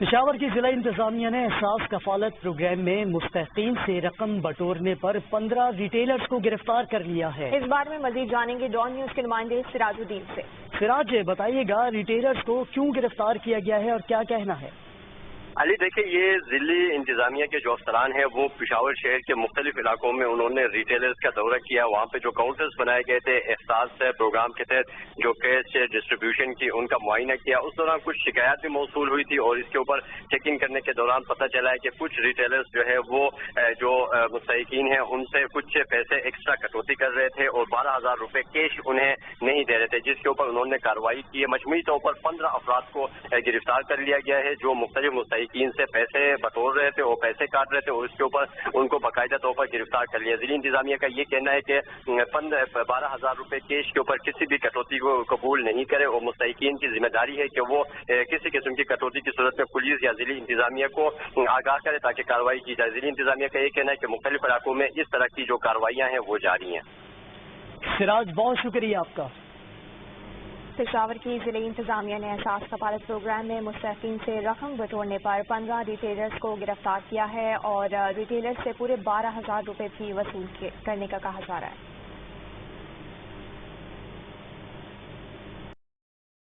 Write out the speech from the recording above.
پشاور کی ضلعی انتظامیہ نے احساس کفالت پروگرام میں مستحقین سے رقم بٹورنے پر 15 ریٹیلرز کو گرفتار کر لیا ہے۔ اس بارے میں مزید جانیں گے ڈان نیوز کے نمائندے سراج الدین سے۔ سراج، بتائیے گا ریٹیلرز کو کیوں گرفتار کیا گیا ہے اور کیا کہنا ہے؟ علی دیکھیں، یہ ضلعی انتظامیہ کے جو افسران ہیں وہ پشاور شہر کے مختلف علاقوں میں انہوں نے ریٹیلرز کا دورہ کیا، وہاں پہ جو کاؤنٹرز بنائے گئے تھے احساس پروگرام کے تحت جو کیش ڈسٹریبیوشن کی ان کا معائنہ کیا۔ اس دوران کچھ شکایات بھی موصول ہوئی تھی اور اس کے اوپر چیکنگ کرنے کے دوران پتہ چلا ہے کہ کچھ ریٹیلرز جو ہے وہ جو مستحقین ہیں ان سے کچھ پیسے ایکسٹرا کٹوتی کر رہے تھے اور 12,000 روپے کیش انہیں نہیں دے رہے تھے، جس کے اوپر انہوں نے کارروائی کی ہے۔ مجموعی طور پر 15 افراد کو گرفتار کر لیا گیا ہے جو مختلف مستحقین سے پیسے بٹور رہے تھے اور پیسے کاٹ رہے تھے اور اس کے اوپر ان کو باقاعدہ طور پر گرفتار کر لیا۔ ضلعی انتظامیہ کا یہ کہنا ہے کہ 12,000 روپے کیش کے اوپر کسی بھی کٹوتی کو قبول نہیں کرے اور مستحقین کی ذمہ داری ہے کہ وہ کسی قسم کی کٹوتی کی صورت میں پولیس یا ضلعی انتظامیہ کو آگاہ کرے تاکہ کارروائی کی جائے۔ ضلعی انتظامیہ کا یہ کہنا ہے کہ مختلف علاقوں میں اس طرح کی جو کارروائیاں ہیں وہ جاری ہیں۔ سراج، بہت شکریہ آپ کا۔ پشاور کی ضلعی انتظامیہ نے احساس کفالت پروگرام میں مستحقین سے رقم بٹورنے پر 15 ریٹیلرز کو گرفتار کیا ہے اور ریٹیلر سے پورے 12,000 روپے فی وصول کرنے کا کہا جا رہا ہے۔